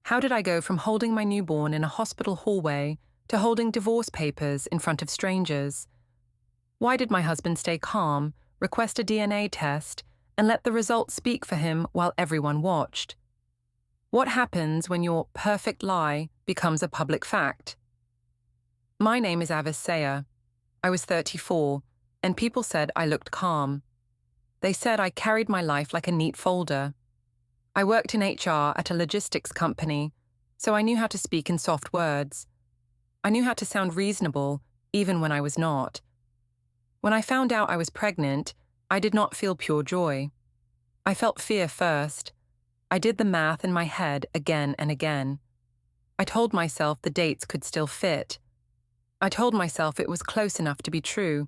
How did I go from holding my newborn in a hospital hallway to holding divorce papers in front of strangers? Why did my husband stay calm, request a DNA test, and let the results speak for him while everyone watched? What happens when your perfect lie becomes a public fact? My name is Avis Sayer. I was 34, and people said I looked calm. They said I carried my life like a neat folder. I worked in HR at a logistics company, so I knew how to speak in soft words. I knew how to sound reasonable, even when I was not. When I found out I was pregnant, I did not feel pure joy. I felt fear first. I did the math in my head again and again. I told myself the dates could still fit. I told myself it was close enough to be true.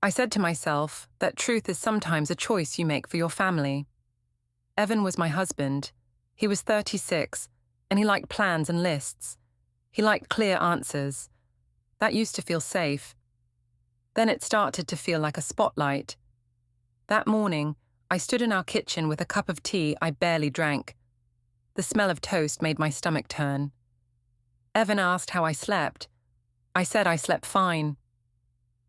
I said to myself that truth is sometimes a choice you make for your family. Evan was my husband. He was 36, and he liked plans and lists. He liked clear answers. That used to feel safe. Then it started to feel like a spotlight. That morning, I stood in our kitchen with a cup of tea I barely drank. The smell of toast made my stomach turn. Evan asked how I slept. I said I slept fine.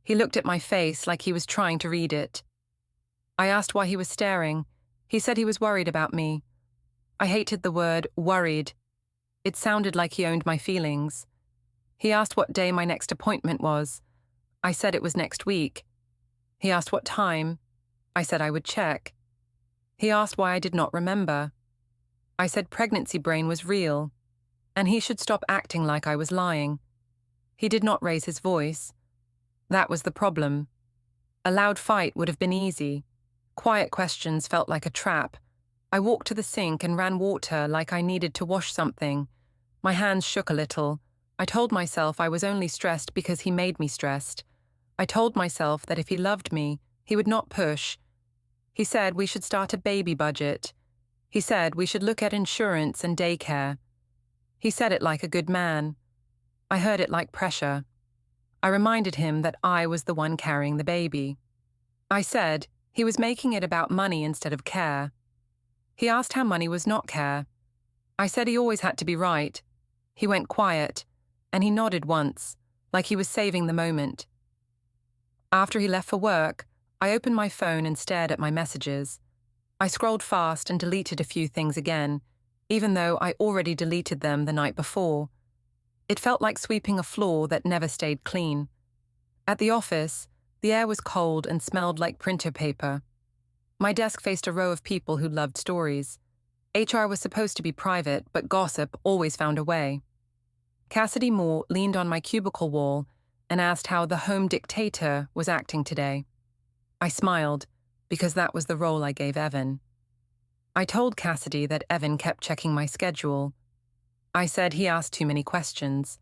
He looked at my face like he was trying to read it. I asked why he was staring. He said he was worried about me. I hated the word worried. It sounded like he owned my feelings. He asked what day my next appointment was. I said it was next week. He asked what time. I said I would check. He asked why I did not remember. I said pregnancy brain was real, and he should stop acting like I was lying. He did not raise his voice. That was the problem. A loud fight would have been easy. Quiet questions felt like a trap. I walked to the sink and ran water like I needed to wash something. My hands shook a little. I told myself I was only stressed because he made me stressed. I told myself that if he loved me, he would not push. He said we should start a baby budget. He said we should look at insurance and daycare. He said it like a good man. I heard it like pressure. I reminded him that I was the one carrying the baby. I said he was making it about money instead of care. He asked how money was not care. I said he always had to be right. He went quiet, and he nodded once, like he was saving the moment. After he left for work, I opened my phone and stared at my messages. I scrolled fast and deleted a few things again, even though I already deleted them the night before. It felt like sweeping a floor that never stayed clean. At the office, the air was cold and smelled like printer paper. My desk faced a row of people who loved stories. HR was supposed to be private, but gossip always found a way. Cassidy Moore leaned on my cubicle wall and asked how the home dictator was acting today. I smiled, because that was the role I gave Evan. I told Cassidy that Evan kept checking my schedule. I said he asked too many questions.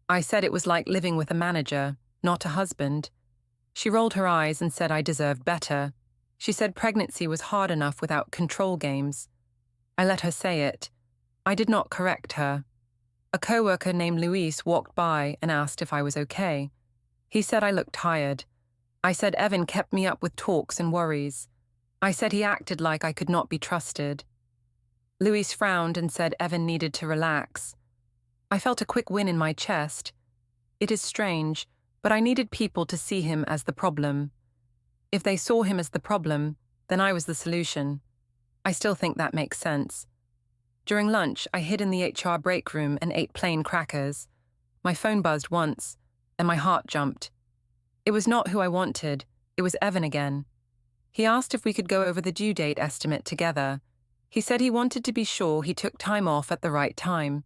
I said it was like living with a manager, not a husband. She rolled her eyes and said I deserved better. She said pregnancy was hard enough without control games. I let her say it. I did not correct her. A coworker named Luis walked by and asked if I was okay. He said I looked tired. I said Evan kept me up with talks and worries. I said he acted like I could not be trusted. Luis frowned and said Evan needed to relax. I felt a quick win in my chest. It is strange, but I needed people to see him as the problem. If they saw him as the problem, then I was the solution. I still think that makes sense. During lunch, I hid in the HR break room and ate plain crackers. My phone buzzed once, and my heart jumped. It was not who I wanted. It was Evan again. He asked if we could go over the due date estimate together. He said he wanted to be sure he took time off at the right time.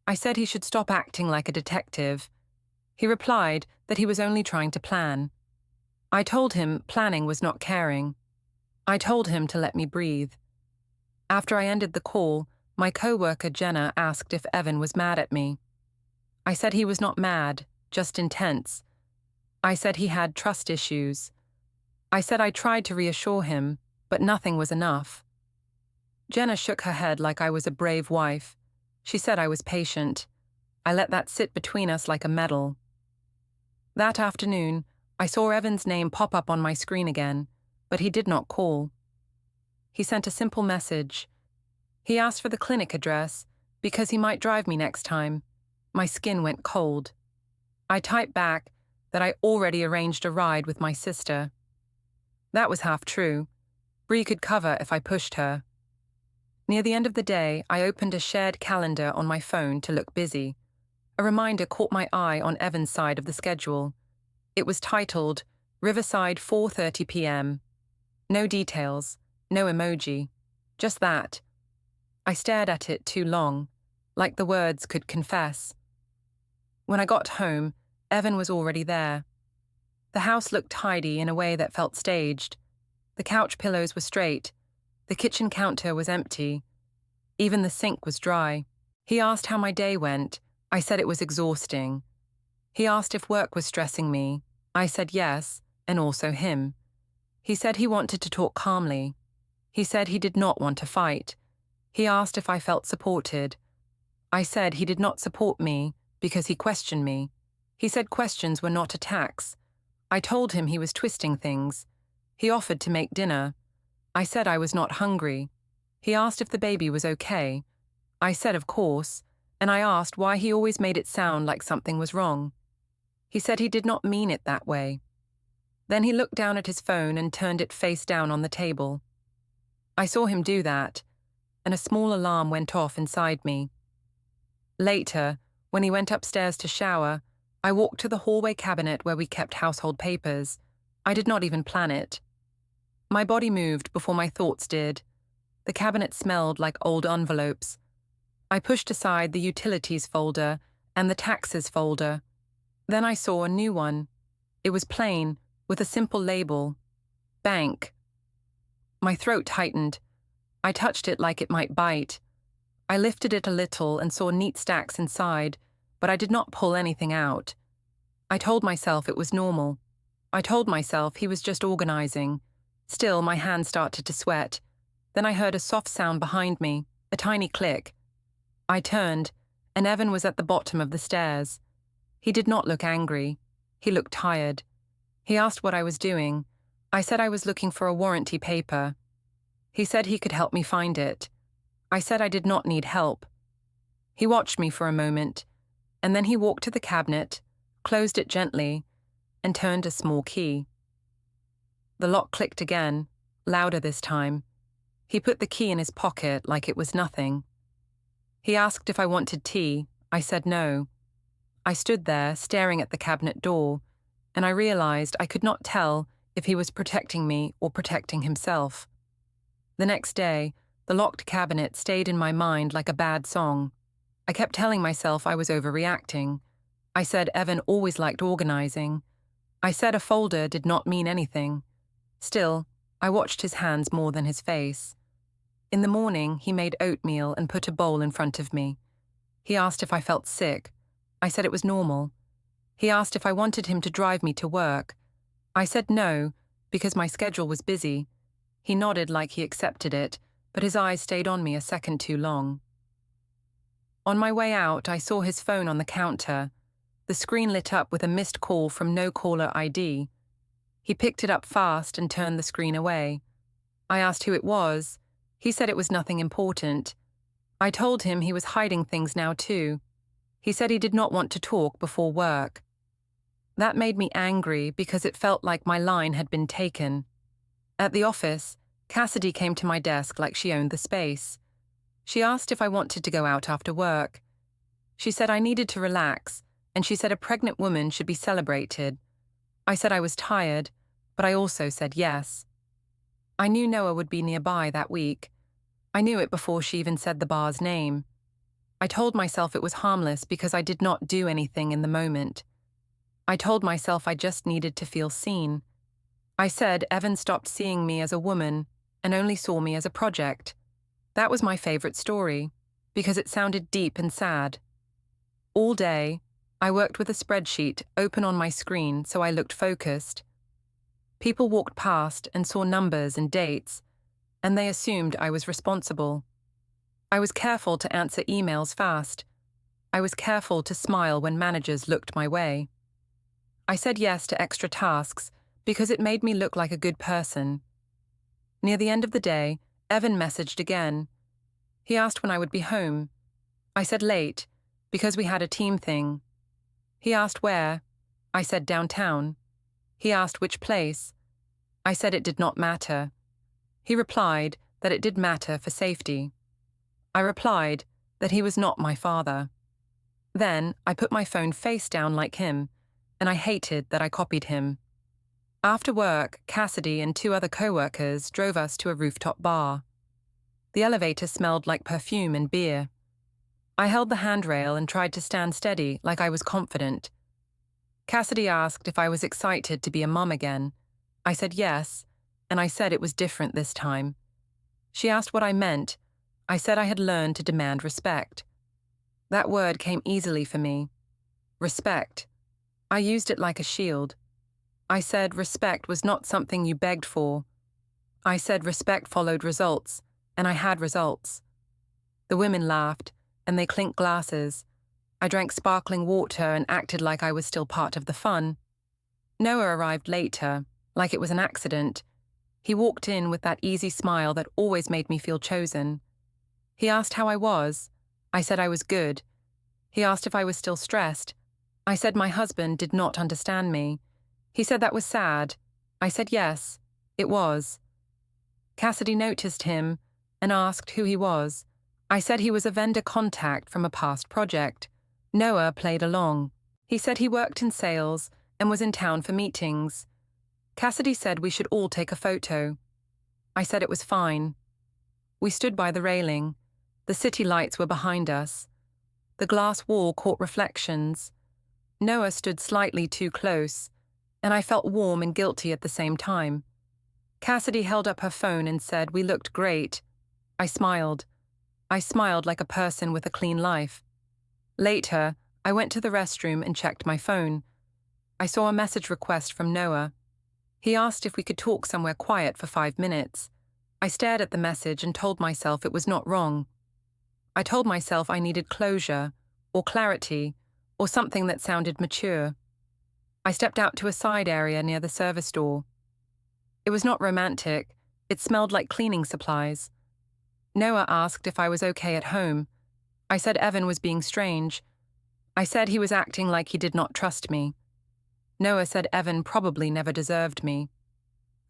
I said he should stop acting like a detective. He replied that he was only trying to plan. I told him planning was not caring. I told him to let me breathe. After I ended the call, my coworker Jenna asked if Evan was mad at me. I said he was not mad, just intense. I said he had trust issues. I said I tried to reassure him, but nothing was enough. Jenna shook her head like I was a brave wife. She said I was patient. I let that sit between us like a medal. That afternoon, I saw Evan's name pop up on my screen again, but he did not call. He sent a simple message. He asked for the clinic address, Because he might drive me next time. My skin went cold. I typed back that I already arranged a ride with my sister. That was half true. Bree could cover if I pushed her. Near the end of the day, I opened a shared calendar on my phone to look busy. A reminder caught my eye on Evan's side of the schedule. It was titled, Riverside 4:30 p.m. No details, no emoji, just that. I stared at it too long, like the words could confess. When I got home, Evan was already there. The house looked tidy in a way that felt staged. The couch pillows were straight. The kitchen counter was empty. Even the sink was dry. He asked how my day went. I said it was exhausting. He asked if work was stressing me. I said yes, and also him. He said he wanted to talk calmly. He said he did not want to fight. He asked if I felt supported. I said he did not support me because he questioned me. He said questions were not attacks. I told him he was twisting things. He offered to make dinner. I said I was not hungry. He asked if the baby was okay. I said of course, and I asked why he always made it sound like something was wrong. He said he did not mean it that way. Then he looked down at his phone and turned it face down on the table. I saw him do that, and a small alarm went off inside me. Later, when he went upstairs to shower, I walked to the hallway cabinet where we kept household papers. I did not even plan it. My body moved before my thoughts did. The cabinet smelled like old envelopes. I pushed aside the utilities folder and the taxes folder. Then I saw a new one. It was plain, with a simple label. Bank. My throat tightened. I touched it like it might bite. I lifted it a little and saw neat stacks inside, but I did not pull anything out. I told myself it was normal. I told myself he was just organizing. Still, my hand started to sweat. Then I heard a soft sound behind me, a tiny click. I turned, and Evan was at the bottom of the stairs. He did not look angry. He looked tired. He asked what I was doing. I said I was looking for a warranty paper. He said he could help me find it. I said I did not need help. He watched me for a moment, and then he walked to the cabinet, closed it gently, and turned a small key. The lock clicked again, louder this time. He put the key in his pocket like it was nothing. He asked if I wanted tea. I said no. I stood there, staring at the cabinet door, and I realized I could not tell if he was protecting me or protecting himself. The next day, the locked cabinet stayed in my mind like a bad song. I kept telling myself I was overreacting. I said Evan always liked organizing. I said a folder did not mean anything. Still, I watched his hands more than his face. In the morning, he made oatmeal and put a bowl in front of me. He asked if I felt sick. I said it was normal. He asked if I wanted him to drive me to work. I said no, because my schedule was busy. He nodded like he accepted it, but his eyes stayed on me a second too long. On my way out, I saw his phone on the counter. The screen lit up with a missed call from no caller ID. He picked it up fast and turned the screen away. I asked who it was. He said it was nothing important. I told him he was hiding things now too. He said he did not want to talk before work. That made me angry because it felt like my line had been taken. At the office, Cassidy came to my desk like she owned the space. She asked if I wanted to go out after work. She said I needed to relax, and she said a pregnant woman should be celebrated. I said I was tired, but I also said yes. I knew Noah would be nearby that week. I knew it before she even said the bar's name. I told myself it was harmless because I did not do anything in the moment. I told myself I just needed to feel seen. I said Evan stopped seeing me as a woman and only saw me as a project. That was my favorite story, because it sounded deep and sad. All day, I worked with a spreadsheet open on my screen so I looked focused. People walked past and saw numbers and dates, and they assumed I was responsible. I was careful to answer emails fast. I was careful to smile when managers looked my way. I said yes to extra tasks because it made me look like a good person. Near the end of the day, Evan messaged again. He asked when I would be home. I said late, because we had a team thing. He asked where. I said downtown. He asked which place. I said it did not matter. He replied that it did matter for safety. I replied that he was not my father. Then I put my phone face down like him, and I hated that I copied him. After work, Cassidy and 2 other co-workers drove us to a rooftop bar. The elevator smelled like perfume and beer. I held the handrail and tried to stand steady like I was confident. Cassidy asked if I was excited to be a mom again. I said yes, and I said it was different this time. She asked what I meant. I said I had learned to demand respect. That word came easily for me. Respect. I used it like a shield. I said respect was not something you begged for. I said respect followed results, and I had results. The women laughed, and they clinked glasses. I drank sparkling water and acted like I was still part of the fun. Noah arrived later, like it was an accident. He walked in with that easy smile that always made me feel chosen. He asked how I was. I said I was good. He asked if I was still stressed. I said my husband did not understand me. He said that was sad. I said yes, it was. Cassidy noticed him and asked who he was. I said he was a vendor contact from a past project. Noah played along. He said he worked in sales and was in town for meetings. Cassidy said we should all take a photo. I said it was fine. We stood by the railing. The city lights were behind us. The glass wall caught reflections. Noah stood slightly too close, and I felt warm and guilty at the same time. Cassidy held up her phone and said we looked great. I smiled. I smiled like a person with a clean life. Later, I went to the restroom and checked my phone. I saw a message request from Noah. He asked if we could talk somewhere quiet for 5 minutes. I stared at the message and told myself it was not wrong. I told myself I needed closure, or clarity, or something that sounded mature. I stepped out to a side area near the service door. It was not romantic. It smelled like cleaning supplies. Noah asked if I was okay at home. I said Evan was being strange. I said he was acting like he did not trust me. Noah said Evan probably never deserved me.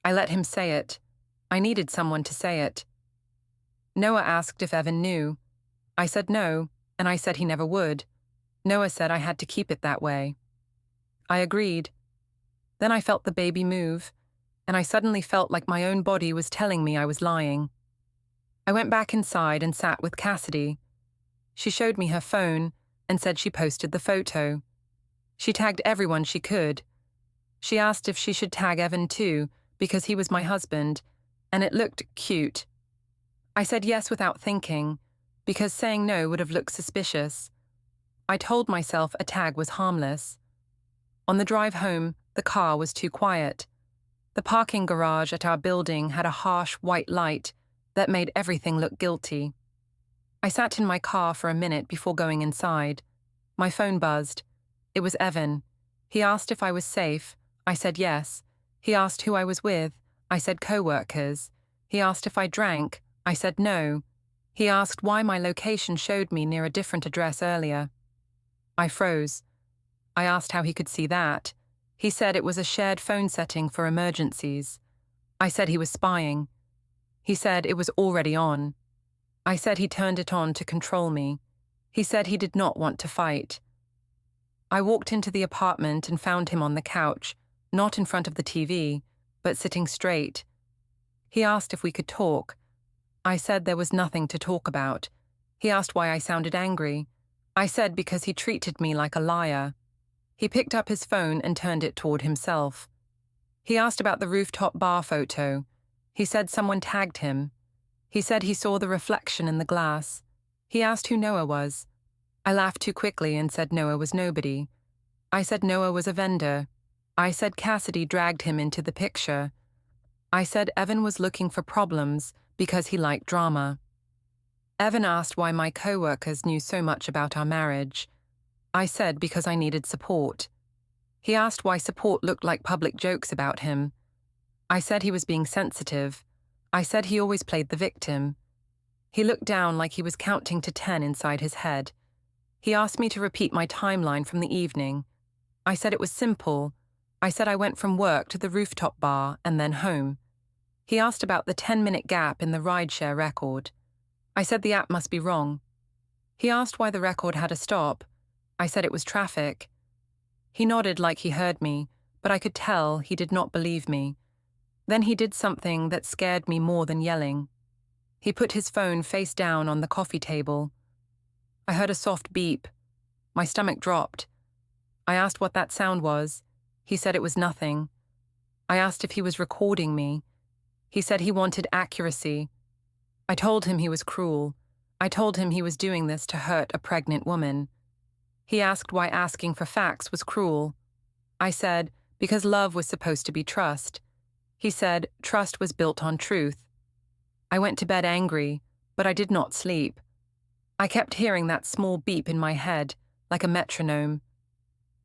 I let him say it. I needed someone to say it. Noah asked if Evan knew. I said no, and I said he never would. Noah said I had to keep it that way. I agreed. Then I felt the baby move, and I suddenly felt like my own body was telling me I was lying. I went back inside and sat with Cassidy. She showed me her phone and said she posted the photo. She tagged everyone she could. She asked if she should tag Evan too, because he was my husband, and it looked cute. I said yes without thinking, because saying no would have looked suspicious. I told myself a tag was harmless. On the drive home, the car was too quiet. The parking garage at our building had a harsh white light that made everything look guilty. I sat in my car for a minute before going inside. My phone buzzed. It was Evan. He asked if I was safe. I said yes. He asked who I was with. I said co-workers. He asked if I drank. I said no. He asked why my location showed me near a different address earlier. I froze. I asked how he could see that. He said it was a shared phone setting for emergencies. I said he was spying. He said it was already on. I said he turned it on to control me. He said he did not want to fight. I walked into the apartment and found him on the couch, not in front of the TV, but sitting straight. He asked if we could talk. I said there was nothing to talk about. He asked why I sounded angry. I said because he treated me like a liar. He picked up his phone and turned it toward himself. He asked about the rooftop bar photo. He said someone tagged him. He said he saw the reflection in the glass. He asked who Noah was. I laughed too quickly and said Noah was nobody. I said Noah was a vendor. I said Cassidy dragged him into the picture. I said Evan was looking for problems because he liked drama. Evan asked why my co-workers knew so much about our marriage. I said because I needed support. He asked why support looked like public jokes about him. I said he was being sensitive. I said he always played the victim. He looked down like he was counting to 10 inside his head. He asked me to repeat my timeline from the evening. I said it was simple. I said I went from work to the rooftop bar and then home. He asked about the 10-minute gap in the rideshare record. I said the app must be wrong. He asked why the record had a stop. I said it was traffic. He nodded like he heard me, but I could tell he did not believe me. Then he did something that scared me more than yelling. He put his phone face down on the coffee table. I heard a soft beep. My stomach dropped. I asked what that sound was. He said it was nothing. I asked if he was recording me. He said he wanted accuracy. I told him he was cruel. I told him he was doing this to hurt a pregnant woman. He asked why asking for facts was cruel. I said, because love was supposed to be trust. He said trust was built on truth. I went to bed angry, but I did not sleep. I kept hearing that small beep in my head, like a metronome.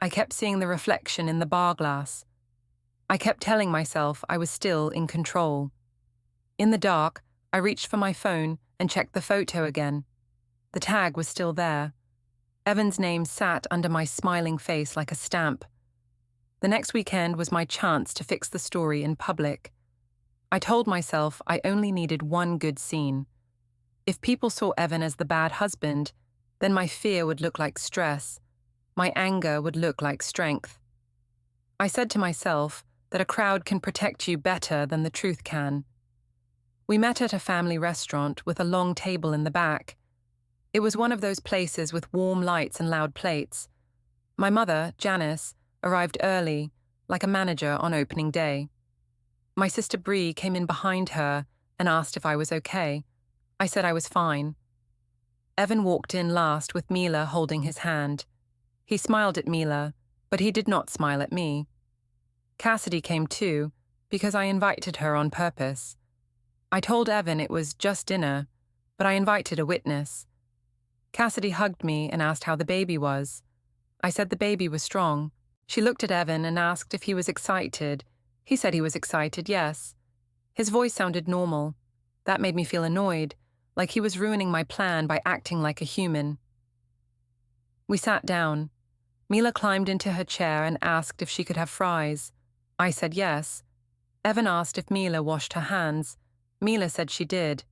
I kept seeing the reflection in the bar glass. I kept telling myself I was still in control. In the dark, I reached for my phone and checked the photo again. The tag was still there. Evan's name sat under my smiling face like a stamp. The next weekend was my chance to fix the story in public. I told myself I only needed one good scene. If people saw Evan as the bad husband, then my fear would look like stress. My anger would look like strength. I said to myself that a crowd can protect you better than the truth can. We met at a family restaurant with a long table in the back. It was one of those places with warm lights and loud plates. My mother, Janice, arrived early, like a manager on opening day. My sister Bree came in behind her and asked if I was okay. I said I was fine. Evan walked in last with Mila holding his hand. He smiled at Mila, but he did not smile at me. Cassidy came too, because I invited her on purpose. I told Evan it was just dinner, but I invited a witness. Cassidy hugged me and asked how the baby was. I said the baby was strong. She looked at Evan and asked if he was excited. He said he was excited, yes. His voice sounded normal. That made me feel annoyed, like he was ruining my plan by acting like a human. We sat down. Mila climbed into her chair and asked if she could have fries. I said yes. Evan asked if Mila washed her hands. Mila said she did.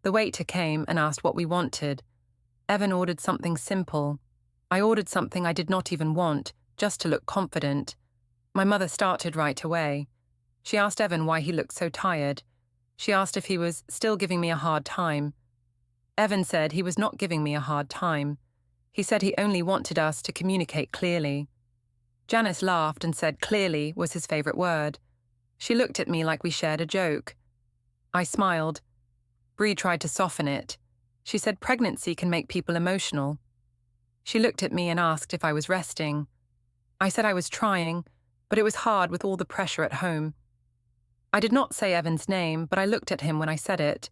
The waiter came and asked what we wanted. Evan ordered something simple. I ordered something I did not even want, just to look confident. My mother started right away. She asked Evan why he looked so tired. She asked if he was still giving me a hard time. Evan said he was not giving me a hard time. He said he only wanted us to communicate clearly. Janice laughed and said clearly was his favorite word. She looked at me like we shared a joke. I smiled. Bree tried to soften it. She said pregnancy can make people emotional. She looked at me and asked if I was resting. I said I was trying, but it was hard with all the pressure at home. I did not say Evan's name, but I looked at him when I said it.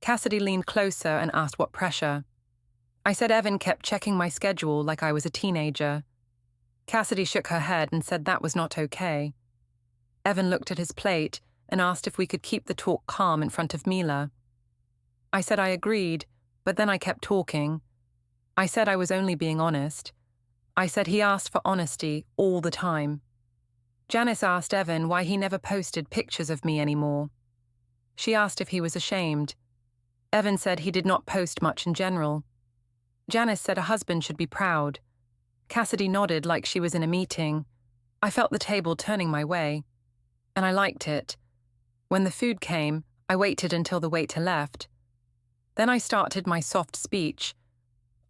Cassidy leaned closer and asked what pressure. I said Evan kept checking my schedule like I was a teenager. Cassidy shook her head and said that was not okay. Evan looked at his plate and asked if we could keep the talk calm in front of Mila. I said I agreed, but then I kept talking. I said I was only being honest. I said he asked for honesty all the time. Janice asked Evan why he never posted pictures of me anymore. She asked if he was ashamed. Evan said he did not post much in general. Janice said a husband should be proud. Cassidy nodded like she was in a meeting. I felt the table turning my way, and I liked it. When the food came, I waited until the waiter left. Then I started my soft speech.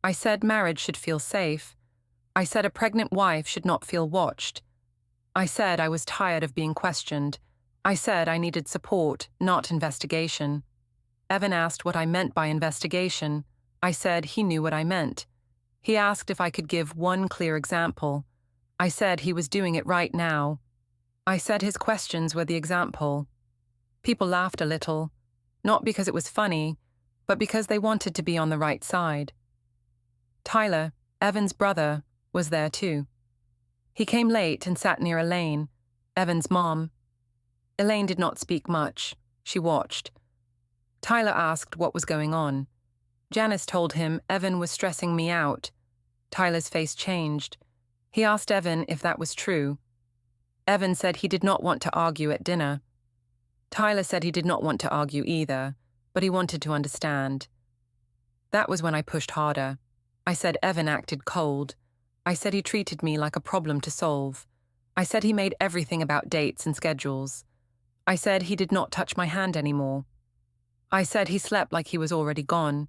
I said marriage should feel safe. I said a pregnant wife should not feel watched. I said I was tired of being questioned. I said I needed support, not investigation. Evan asked what I meant by investigation. I said he knew what I meant. He asked if I could give one clear example. I said he was doing it right now. I said his questions were the example. People laughed a little, not because it was funny, but because they wanted to be on the right side. Tyler, Evan's brother, was there too. He came late and sat near Elaine, Evan's mom. Elaine did not speak much. She watched. Tyler asked what was going on. Janice told him Evan was stressing me out. Tyler's face changed. He asked Evan if that was true. Evan said he did not want to argue at dinner. Tyler said he did not want to argue either, but he wanted to understand. That was when I pushed harder. I said Evan acted cold. I said he treated me like a problem to solve. I said he made everything about dates and schedules. I said he did not touch my hand anymore. I said he slept like he was already gone.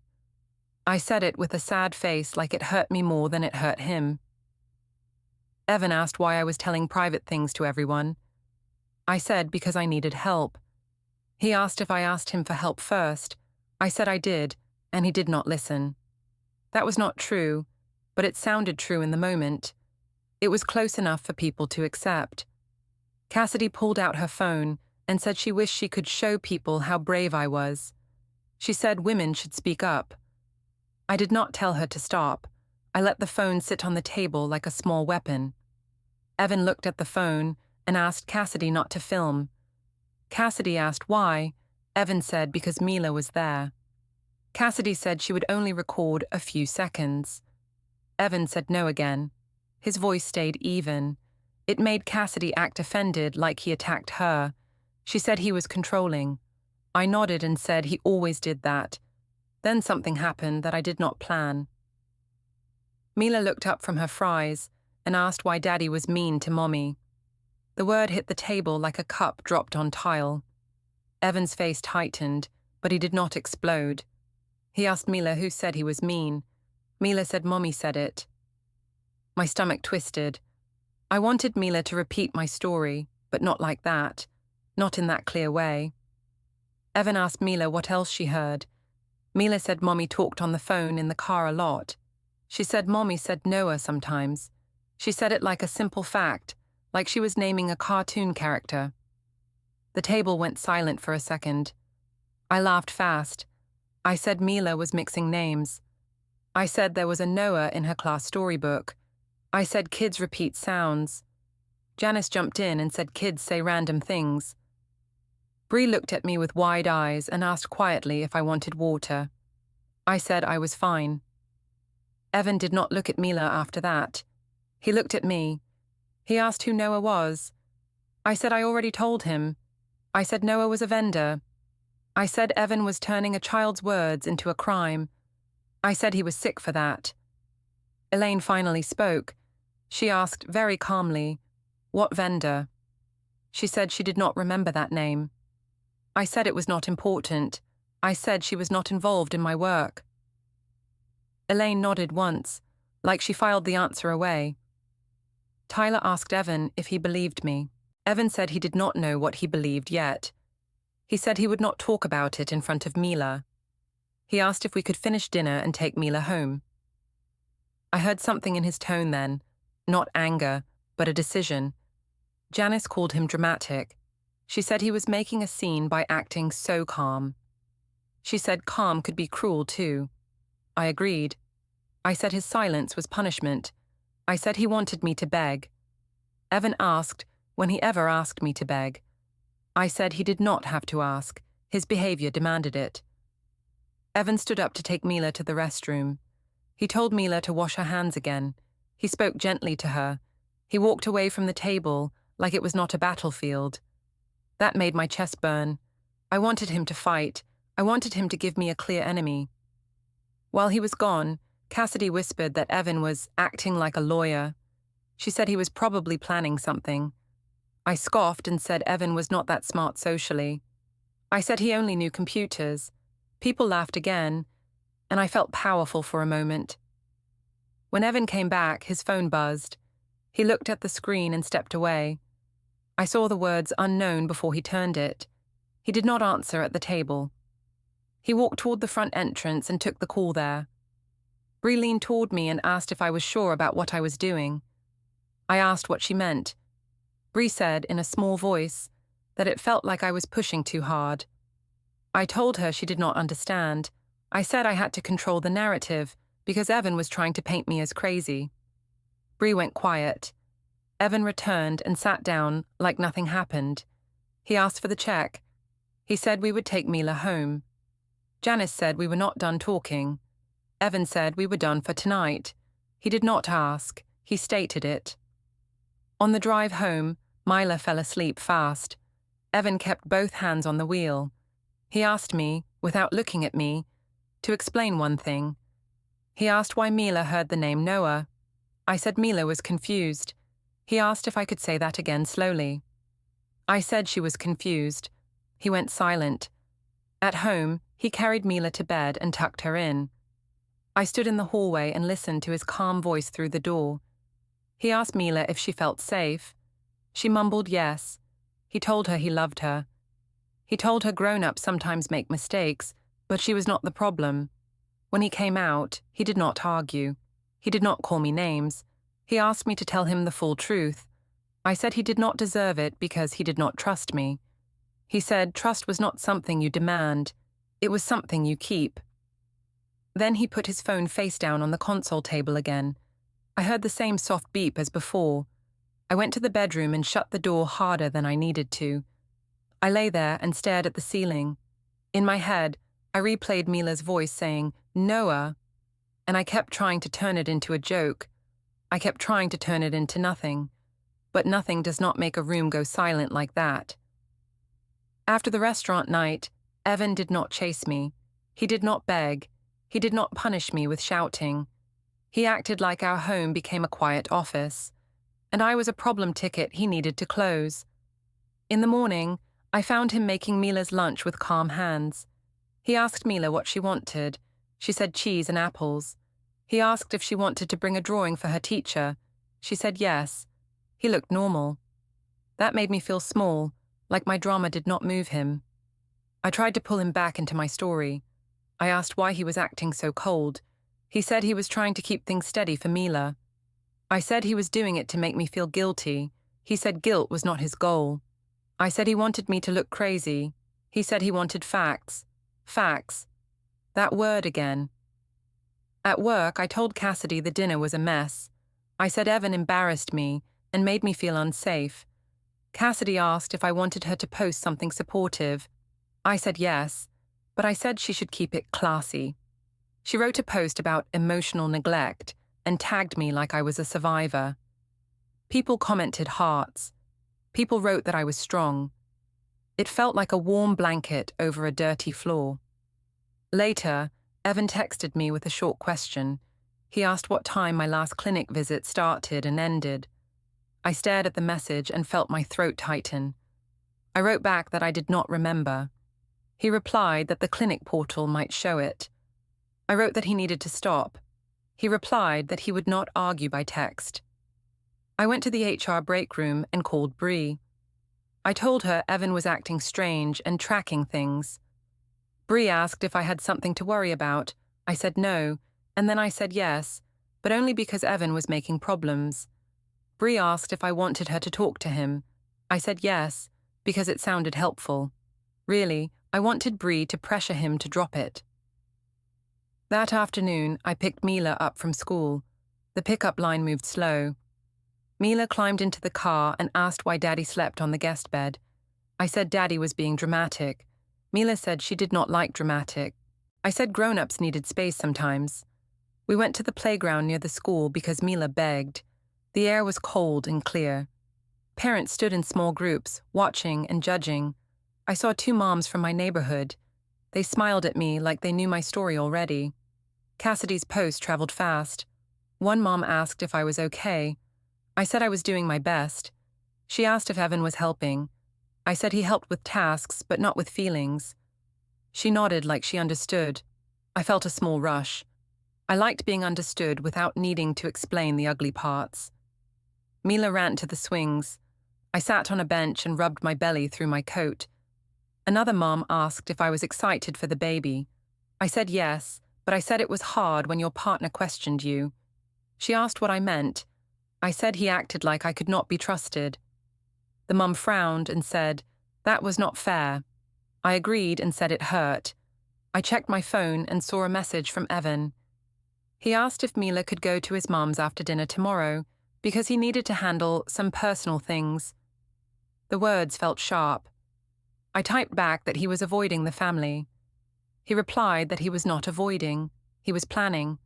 I said it with a sad face, like it hurt me more than it hurt him. Evan asked why I was telling private things to everyone. I said because I needed help. He asked if I asked him for help first. I said I did, and he did not listen. That was not true, but it sounded true in the moment. It was close enough for people to accept. Cassidy pulled out her phone and said she wished she could show people how brave I was. She said women should speak up. I did not tell her to stop. I let the phone sit on the table like a small weapon. Evan looked at the phone and asked Cassidy not to film. Cassidy asked why. Evan said because Mila was there. Cassidy said she would only record a few seconds. Evan said no again. His voice stayed even. It made Cassidy act offended, like he attacked her. She said he was controlling. I nodded and said he always did that. Then something happened that I did not plan. Mila looked up from her fries and asked why Daddy was mean to Mommy. The word hit the table like a cup dropped on tile. Evan's face tightened, but he did not explode. He asked Mila who said he was mean. Mila said Mommy said it. My stomach twisted. I wanted Mila to repeat my story, but not like that. Not in that clear way. Evan asked Mila what else she heard. Mila said Mommy talked on the phone in the car a lot. She said Mommy said Noah sometimes. She said it like a simple fact, like she was naming a cartoon character. The table went silent for a second. I laughed fast. I said Mila was mixing names. I said there was a Noah in her class storybook. I said kids repeat sounds. Janice jumped in and said kids say random things. Bree looked at me with wide eyes and asked quietly if I wanted water. I said I was fine. Evan did not look at Mila after that. He looked at me. He asked who Noah was. I said I already told him. I said Noah was a vendor. I said Evan was turning a child's words into a crime. I said he was sick for that. Elaine finally spoke. She asked very calmly, "What vendor?" She said she did not remember that name. I said it was not important. I said she was not involved in my work. Elaine nodded once, like she filed the answer away. Tyler asked Evan if he believed me. Evan said he did not know what he believed yet. He said he would not talk about it in front of Mila. He asked if we could finish dinner and take Mila home. I heard something in his tone then, not anger, but a decision. Janice called him dramatic. She said he was making a scene by acting so calm. She said calm could be cruel too. I agreed. I said his silence was punishment. I said he wanted me to beg. Evan asked when he ever asked me to beg. I said he did not have to ask. His behavior demanded it. Evan stood up to take Mila to the restroom. He told Mila to wash her hands again. He spoke gently to her. He walked away from the table like it was not a battlefield. That made my chest burn. I wanted him to fight. I wanted him to give me a clear enemy. While he was gone, Cassidy whispered that Evan was acting like a lawyer. She said he was probably planning something. I scoffed and said Evan was not that smart socially. I said he only knew computers. People laughed again, and I felt powerful for a moment. When Evan came back, his phone buzzed. He looked at the screen and stepped away. I saw the words unknown before he turned it. He did not answer at the table. He walked toward the front entrance and took the call there. Bree leaned toward me and asked if I was sure about what I was doing. I asked what she meant. Bree said, in a small voice, that it felt like I was pushing too hard. I told her she did not understand. I said I had to control the narrative because Evan was trying to paint me as crazy. Bree went quiet. Evan returned and sat down like nothing happened. He asked for the check. He said we would take Mila home. Janice said we were not done talking. Evan said we were done for tonight. He did not ask, he stated it. On the drive home, Mila fell asleep fast. Evan kept both hands on the wheel. He asked me, without looking at me, to explain one thing. He asked why Mila heard the name Noah. I said Mila was confused. He asked if I could say that again slowly. I said she was confused. He went silent. At home, he carried Mila to bed and tucked her in. I stood in the hallway and listened to his calm voice through the door. He asked Mila if she felt safe. She mumbled yes. He told her he loved her. He told her grown-ups sometimes make mistakes, but she was not the problem. When he came out, he did not argue. He did not call me names. He asked me to tell him the full truth. I said he did not deserve it because he did not trust me. He said trust was not something you demand. It was something you keep. Then he put his phone face down on the console table again. I heard the same soft beep as before. I went to the bedroom and shut the door harder than I needed to. I lay there and stared at the ceiling. In my head, I replayed Mila's voice saying, "Noah," and I kept trying to turn it into a joke. I kept trying to turn it into nothing. But nothing does not make a room go silent like that. After the restaurant night, Evan did not chase me. He did not beg. He did not punish me with shouting. He acted like our home became a quiet office, and I was a problem ticket he needed to close. In the morning, I found him making Mila's lunch with calm hands. He asked Mila what she wanted. She said cheese and apples. He asked if she wanted to bring a drawing for her teacher. She said yes. He looked normal. That made me feel small, like my drama did not move him. I tried to pull him back into my story. I asked why he was acting so cold. He said he was trying to keep things steady for Mila. I said he was doing it to make me feel guilty. He said guilt was not his goal. I said he wanted me to look crazy. He said he wanted facts. Facts. That word again. At work, I told Cassidy the dinner was a mess. I said Evan embarrassed me and made me feel unsafe. Cassidy asked if I wanted her to post something supportive. I said yes, but I said she should keep it classy. She wrote a post about emotional neglect and tagged me like I was a survivor. People commented hearts. People wrote that I was strong. It felt like a warm blanket over a dirty floor. Later, Evan texted me with a short question. He asked what time my last clinic visit started and ended. I stared at the message and felt my throat tighten. I wrote back that I did not remember. He replied that the clinic portal might show it. I wrote that he needed to stop. He replied that he would not argue by text. I went to the HR break room and called Bree. I told her Evan was acting strange and tracking things. Bree asked if I had something to worry about. I said no, and then I said yes, but only because Evan was making problems. Bree asked if I wanted her to talk to him. I said yes, because it sounded helpful. Really, I wanted Bree to pressure him to drop it. That afternoon, I picked Mila up from school. The pickup line moved slow. Mila climbed into the car and asked why Daddy slept on the guest bed. I said Daddy was being dramatic. Mila said she did not like dramatic. I said grown-ups needed space sometimes. We went to the playground near the school because Mila begged. The air was cold and clear. Parents stood in small groups, watching and judging. I saw 2 moms from my neighborhood. They smiled at me like they knew my story already. Cassidy's post traveled fast. One mom asked if I was okay. I said I was doing my best. She asked if Evan was helping. I said he helped with tasks, but not with feelings. She nodded like she understood. I felt a small rush. I liked being understood without needing to explain the ugly parts. Mila ran to the swings. I sat on a bench and rubbed my belly through my coat. Another mom asked if I was excited for the baby. I said yes, but I said it was hard when your partner questioned you. She asked what I meant. I said he acted like I could not be trusted. The mum frowned and said, "That was not fair." I agreed and said it hurt. I checked my phone and saw a message from Evan. He asked if Mila could go to his mum's after dinner tomorrow because he needed to handle some personal things. The words felt sharp. I typed back that he was avoiding the family. He replied that he was not avoiding, he was planning.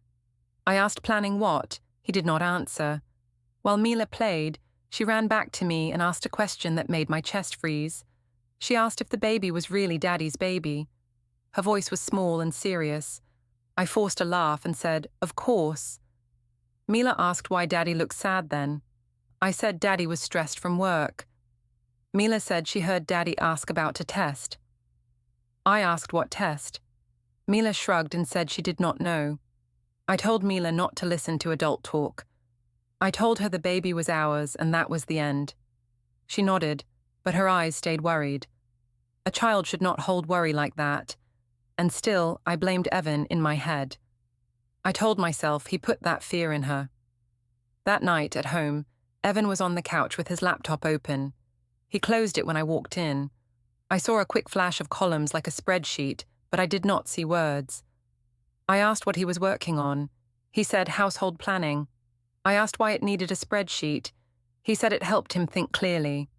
I asked planning what? He did not answer. While Mila played, she ran back to me and asked a question that made my chest freeze. She asked if the baby was really Daddy's baby. Her voice was small and serious. I forced a laugh and said, "Of course." Mila asked why Daddy looked sad then. I said Daddy was stressed from work. Mila said she heard Daddy ask about a test. I asked what test. Mila shrugged and said she did not know. I told Mila not to listen to adult talk. I told her the baby was ours and that was the end. She nodded, but her eyes stayed worried. A child should not hold worry like that. And still, I blamed Evan in my head. I told myself he put that fear in her. That night, at home, Evan was on the couch with his laptop open. He closed it when I walked in. I saw a quick flash of columns like a spreadsheet, but I did not see words. I asked what he was working on. He said household planning. I asked why it needed a spreadsheet. He said it helped him think clearly.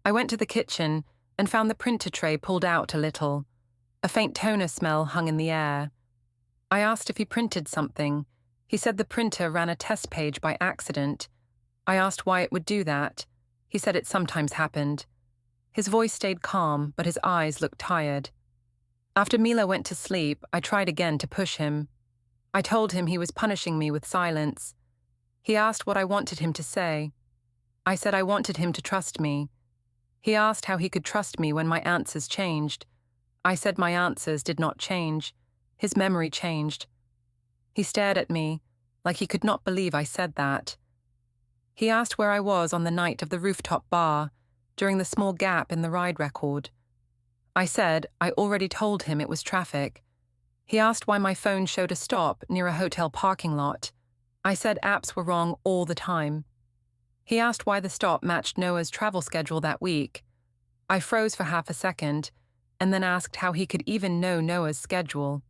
I went to the kitchen and found the printer tray pulled out a little. A faint toner smell hung in the air. I asked if he printed something. He said the printer ran a test page by accident. I asked why it would do that. He said it sometimes happened. His voice stayed calm, but his eyes looked tired. After Mila went to sleep, I tried again to push him. I told him he was punishing me with silence. He asked what I wanted him to say. I said I wanted him to trust me. He asked how he could trust me when my answers changed. I said my answers did not change. His memory changed. He stared at me, like he could not believe I said that. He asked where I was on the night of the rooftop bar, during the small gap in the ride record. I said I already told him it was traffic. He asked why my phone showed a stop near a hotel parking lot. I said apps were wrong all the time. He asked why the stop matched Noah's travel schedule that week. I froze for half a second, and then asked how he could even know Noah's schedule.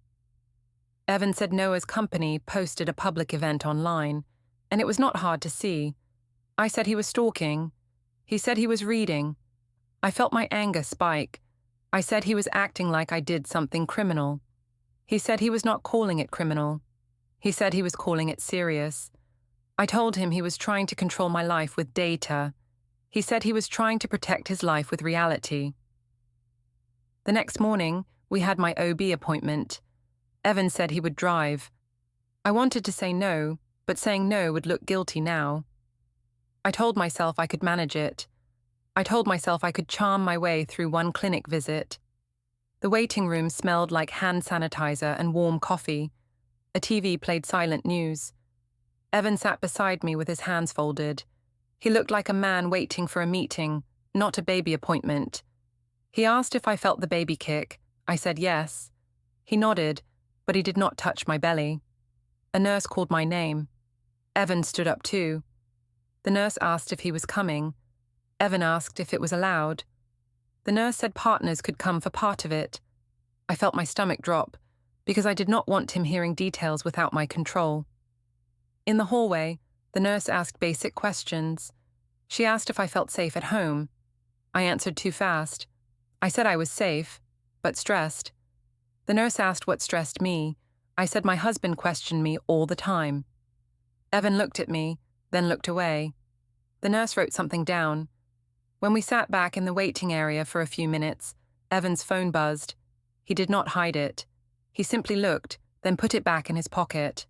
Evan said Noah's company posted a public event online, and it was not hard to see. I said he was stalking. He said he was reading. I felt my anger spike. I said he was acting like I did something criminal. He said he was not calling it criminal. He said he was calling it serious. I told him he was trying to control my life with data. He said he was trying to protect his life with reality. The next morning, we had my OB appointment. Evan said he would drive. I wanted to say no, but saying no would look guilty now. I told myself I could manage it. I told myself I could charm my way through one clinic visit. The waiting room smelled like hand sanitizer and warm coffee. A TV played silent news. Evan sat beside me with his hands folded. He looked like a man waiting for a meeting, not a baby appointment. He asked if I felt the baby kick. I said yes. He nodded, but he did not touch my belly. A nurse called my name. Evan stood up too. The nurse asked if he was coming. Evan asked if it was allowed. The nurse said partners could come for part of it. I felt my stomach drop, because I did not want him hearing details without my control. In the hallway, the nurse asked basic questions. She asked if I felt safe at home. I answered too fast. I said I was safe, but stressed. The nurse asked what stressed me. I said my husband questioned me all the time. Evan looked at me, then looked away. The nurse wrote something down. When we sat back in the waiting area for a few minutes, Evan's phone buzzed. He did not hide it. He simply looked, then put it back in his pocket.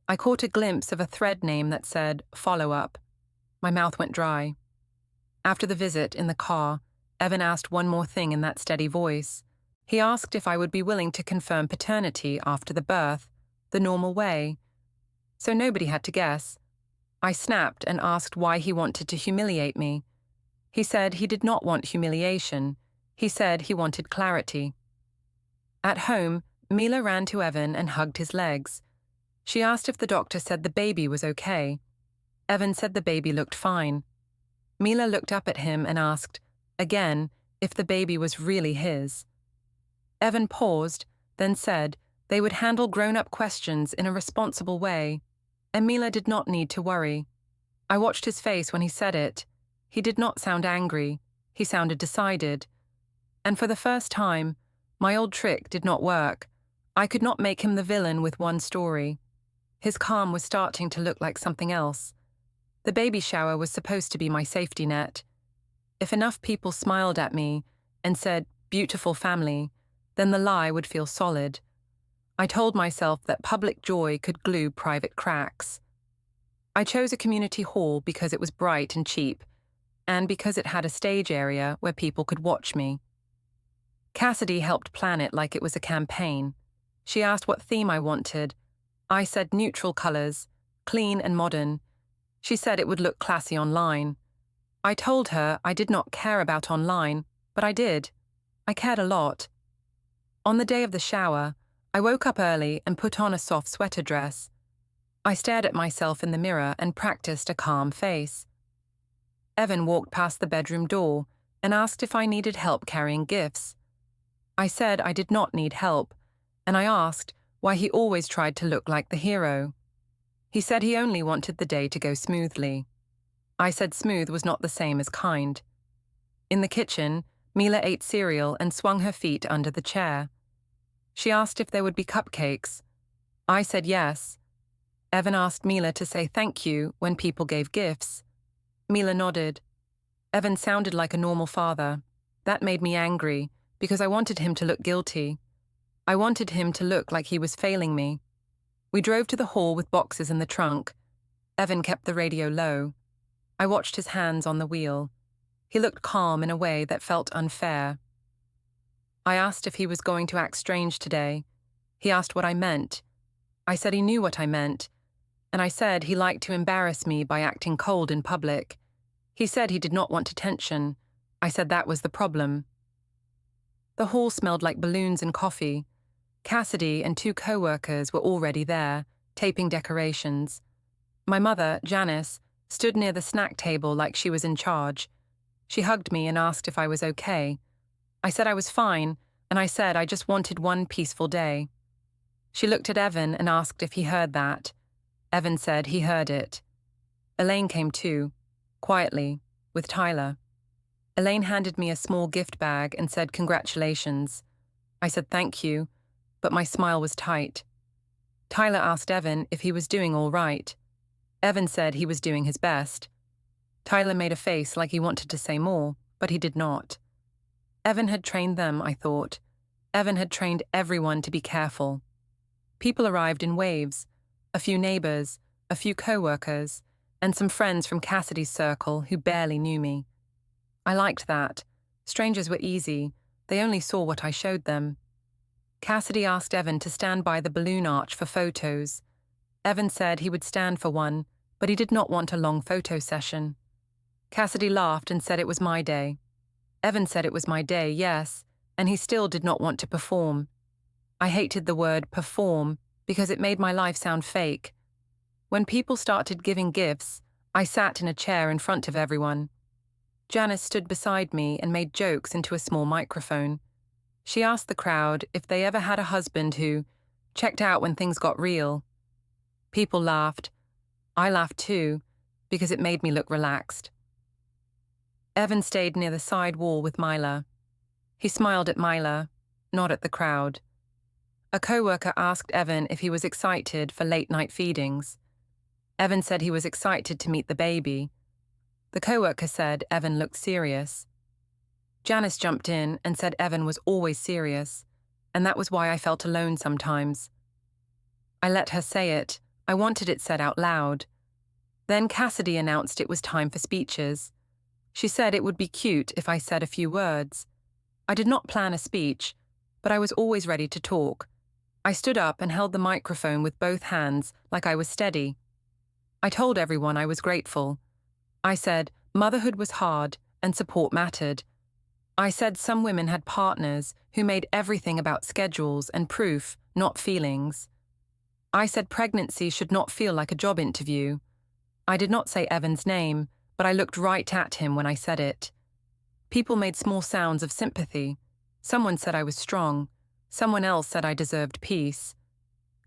I caught a glimpse of a thread name that said, follow-up. My mouth went dry. After the visit, in the car, Evan asked one more thing in that steady voice. He asked if I would be willing to confirm paternity after the birth, the normal way. So nobody had to guess. I snapped and asked why he wanted to humiliate me. He said he did not want humiliation. He said he wanted clarity. At home, Mila ran to Evan and hugged his legs. She asked if the doctor said the baby was okay. Evan said the baby looked fine. Mila looked up at him and asked, again, if the baby was really his. Evan paused, then said they would handle grown-up questions in a responsible way, and Mila did not need to worry. I watched his face when he said it. He did not sound angry. He sounded decided. And for the first time, My old trick did not work. I could not make him the villain with one story. His calm was starting to look like something else. The baby shower was supposed to be my safety net. If enough people smiled at me and said, "Beautiful family," then the lie would feel solid. I told myself that public joy could glue private cracks. I chose a community hall because it was bright and cheap, and because it had a stage area where people could watch me. Cassidy helped plan it like it was a campaign. She asked what theme I wanted. I said neutral colors, clean and modern. She said it would look classy online. I told her I did not care about online, but I did. I cared a lot. On the day of the shower, I woke up early and put on a soft sweater dress. I stared at myself in the mirror and practiced a calm face. Evan walked past the bedroom door and asked if I needed help carrying gifts. I said I did not need help, and I asked why he always tried to look like the hero. He said he only wanted the day to go smoothly. I said smooth was not the same as kind. In the kitchen, Mila ate cereal and swung her feet under the chair. She asked if there would be cupcakes. I said yes. Evan asked Mila to say thank you when people gave gifts. Mila nodded. Evan sounded like a normal father. That made me angry, because I wanted him to look guilty. I wanted him to look like he was failing me. We drove to the hall with boxes in the trunk. Evan kept the radio low. I watched his hands on the wheel. He looked calm in a way that felt unfair. I asked if he was going to act strange today. He asked what I meant. I said he knew what I meant, and I said he liked to embarrass me by acting cold in public. He said he did not want attention. I said that was the problem. The hall smelled like balloons and coffee. Cassidy and 2 co-workers were already there, taping decorations. My mother, Janice, stood near the snack table like she was in charge. She hugged me and asked if I was okay. I said I was fine, and I said I just wanted one peaceful day. She looked at Evan and asked if he heard that. Evan said he heard it. Elaine came too, quietly, with Tyler. Elaine handed me a small gift bag and said congratulations. I said thank you, but my smile was tight. Tyler asked Evan if he was doing all right. Evan said he was doing his best. Tyler made a face like he wanted to say more, but he did not. Evan had trained them, I thought. Evan had trained everyone to be careful. People arrived in waves. A few neighbors, a few co-workers, and some friends from Cassidy's circle who barely knew me. I liked that. Strangers were easy. They only saw what I showed them. Cassidy asked Evan to stand by the balloon arch for photos. Evan said he would stand for one, but he did not want a long photo session. Cassidy laughed and said it was my day. Evan said it was my day, yes, and he still did not want to perform. I hated the word perform because it made my life sound fake. When people started giving gifts, I sat in a chair in front of everyone. Janice stood beside me and made jokes into a small microphone. She asked the crowd if they ever had a husband who checked out when things got real. People laughed. I laughed too, because it made me look relaxed. Evan stayed near the side wall with Mila. He smiled at Mila, not at the crowd. A co-worker asked Evan if he was excited for late-night feedings. Evan said he was excited to meet the baby. The co-worker said Evan looked serious. Janice jumped in and said Evan was always serious, and that was why I felt alone sometimes. I let her say it. I wanted it said out loud. Then Cassidy announced it was time for speeches. She said it would be cute if I said a few words. I did not plan a speech, but I was always ready to talk. I stood up and held the microphone with both hands like I was steady. I told everyone I was grateful. I said motherhood was hard and support mattered. I said some women had partners who made everything about schedules and proof, not feelings. I said pregnancy should not feel like a job interview. I did not say Evan's name, but I looked right at him when I said it. People made small sounds of sympathy. Someone said I was strong. Someone else said I deserved peace.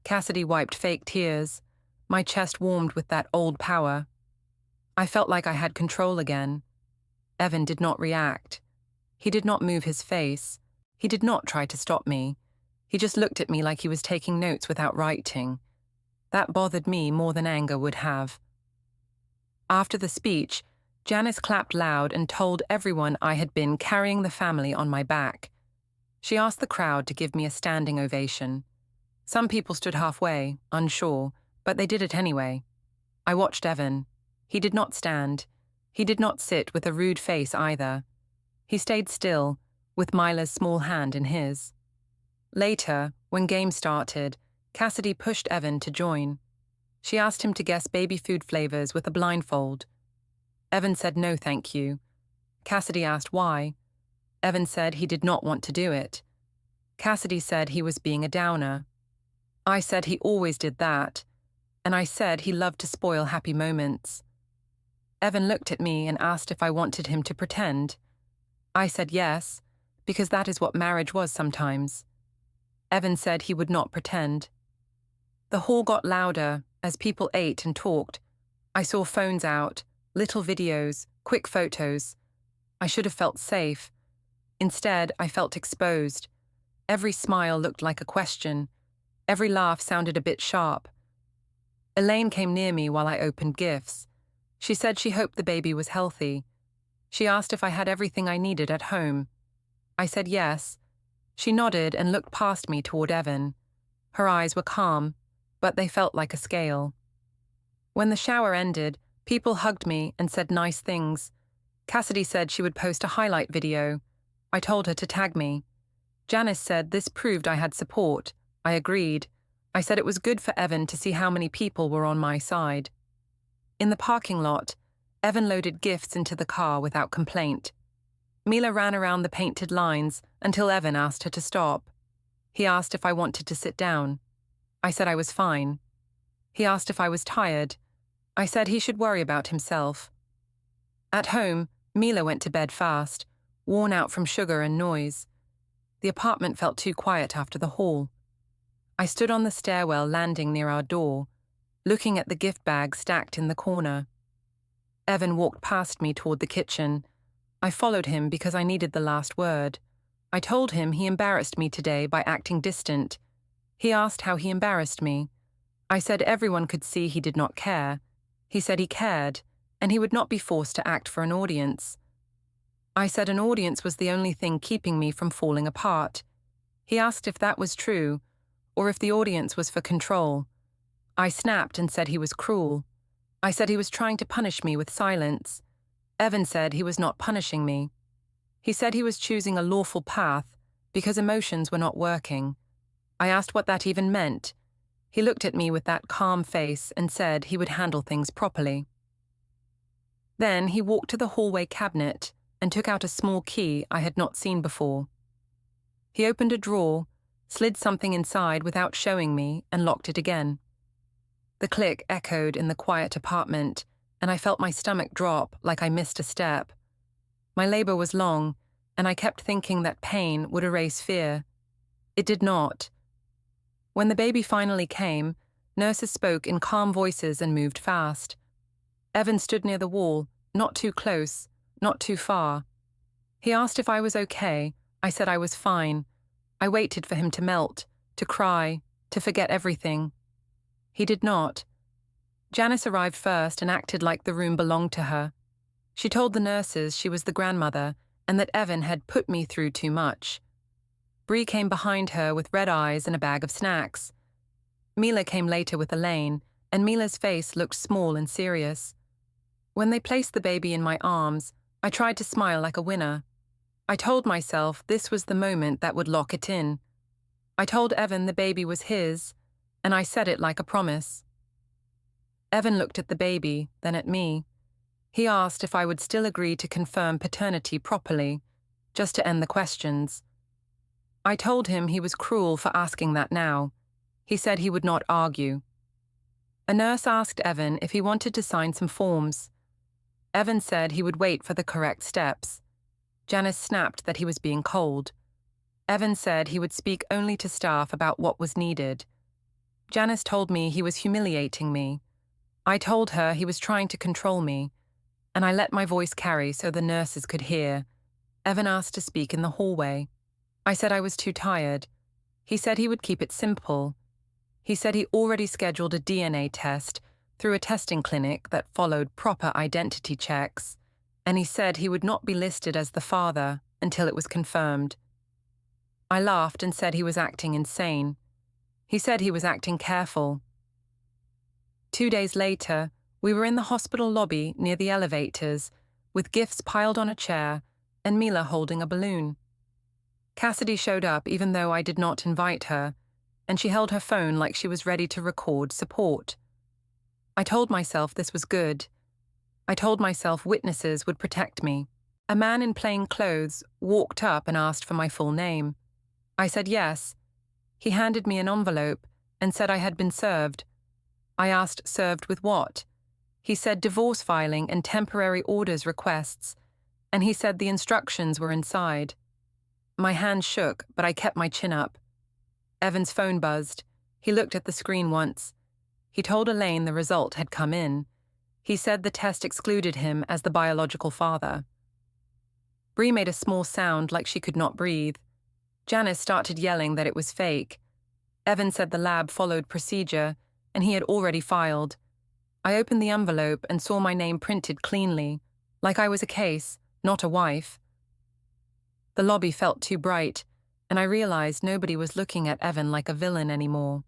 Cassidy wiped fake tears. My chest warmed with that old power. I felt like I had control again. Evan did not react. He did not move his face. He did not try to stop me. He just looked at me like he was taking notes without writing. That bothered me more than anger would have. After the speech, Janice clapped loud and told everyone I had been carrying the family on my back. She asked the crowd to give me a standing ovation. Some people stood halfway, unsure, but they did it anyway. I watched Evan. He did not stand. He did not sit with a rude face either. He stayed still, with Mila's small hand in his. Later, when game started, Cassidy pushed Evan to join. She asked him to guess baby food flavors with a blindfold. Evan said no thank you. Cassidy asked why. Evan said he did not want to do it. Cassidy said he was being a downer. I said he always did that, and I said he loved to spoil happy moments. Evan looked at me and asked if I wanted him to pretend. I said yes, because that is what marriage was sometimes. Evan said he would not pretend. The hall got louder as people ate and talked. I saw phones out, little videos, quick photos. I should have felt safe. Instead, I felt exposed. Every smile looked like a question. Every laugh sounded a bit sharp. Elaine came near me while I opened gifts. She said she hoped the baby was healthy. She asked if I had everything I needed at home. I said yes. She nodded and looked past me toward Evan. Her eyes were calm, but they felt like a scale. When the shower ended, people hugged me and said nice things. Cassidy said she would post a highlight video. I told her to tag me. Janice said this proved I had support. I agreed. I said it was good for Evan to see how many people were on my side. In the parking lot, Evan loaded gifts into the car without complaint. Mila ran around the painted lines until Evan asked her to stop. He asked if I wanted to sit down. I said I was fine. He asked if I was tired. I said he should worry about himself. At home, Mila went to bed fast, worn out from sugar and noise. The apartment felt too quiet after the haul. I stood on the stairwell landing near our door, looking at the gift bag stacked in the corner. Evan walked past me toward the kitchen. I followed him because I needed the last word. I told him he embarrassed me today by acting distant. He asked how he embarrassed me. I said everyone could see he did not care. He said he cared, and he would not be forced to act for an audience. I said an audience was the only thing keeping me from falling apart. He asked if that was true, or if the audience was for control. I snapped and said he was cruel. I said he was trying to punish me with silence. Evan said he was not punishing me. He said he was choosing a lawful path because emotions were not working. I asked what that even meant. He looked at me with that calm face and said he would handle things properly. Then he walked to the hallway cabinet and took out a small key I had not seen before. He opened a drawer, slid something inside without showing me, and locked it again. The click echoed in the quiet apartment, and I felt my stomach drop like I missed a step. My labor was long, and I kept thinking that pain would erase fear. It did not. When the baby finally came, nurses spoke in calm voices and moved fast. Evan stood near the wall, not too close, not too far. He asked if I was okay. I said I was fine. I waited for him to melt, to cry, to forget everything. He did not. Janice arrived first and acted like the room belonged to her. She told the nurses she was the grandmother and that Evan had put me through too much. Bree came behind her with red eyes and a bag of snacks. Mila came later with Elaine, and Mila's face looked small and serious. When they placed the baby in my arms, I tried to smile like a winner. I told myself this was the moment that would lock it in. I told Evan the baby was his, and I said it like a promise. Evan looked at the baby, then at me. He asked if I would still agree to confirm paternity properly, just to end the questions. I told him he was cruel for asking that now. He said he would not argue. A nurse asked Evan if he wanted to sign some forms. Evan said he would wait for the correct steps. Janice snapped that he was being cold. Evan said he would speak only to staff about what was needed. Janice told me he was humiliating me. I told her he was trying to control me, and I let my voice carry so the nurses could hear. Evan asked to speak in the hallway. I said I was too tired. He said he would keep it simple. He said he already scheduled a DNA test through a testing clinic that followed proper identity checks, and he said he would not be listed as the father until it was confirmed. I laughed and said he was acting insane. He said he was acting careful. 2 days later, we were in the hospital lobby near the elevators, with gifts piled on a chair and Mila holding a balloon. Cassidy showed up even though I did not invite her, and she held her phone like she was ready to record support. I told myself this was good. I told myself witnesses would protect me. A man in plain clothes walked up and asked for my full name. I said yes. He handed me an envelope and said I had been served. I asked served with what? He said divorce filing and temporary orders requests, and he said the instructions were inside. My hand shook, but I kept my chin up. Evan's phone buzzed. He looked at the screen once. He told Elaine the result had come in. He said the test excluded him as the biological father. Bree made a small sound like she could not breathe. Janice started yelling that it was fake. Evan said the lab followed procedure, and he had already filed. I opened the envelope and saw my name printed cleanly, like I was a case, not a wife. The lobby felt too bright, and I realized nobody was looking at Evan like a villain anymore.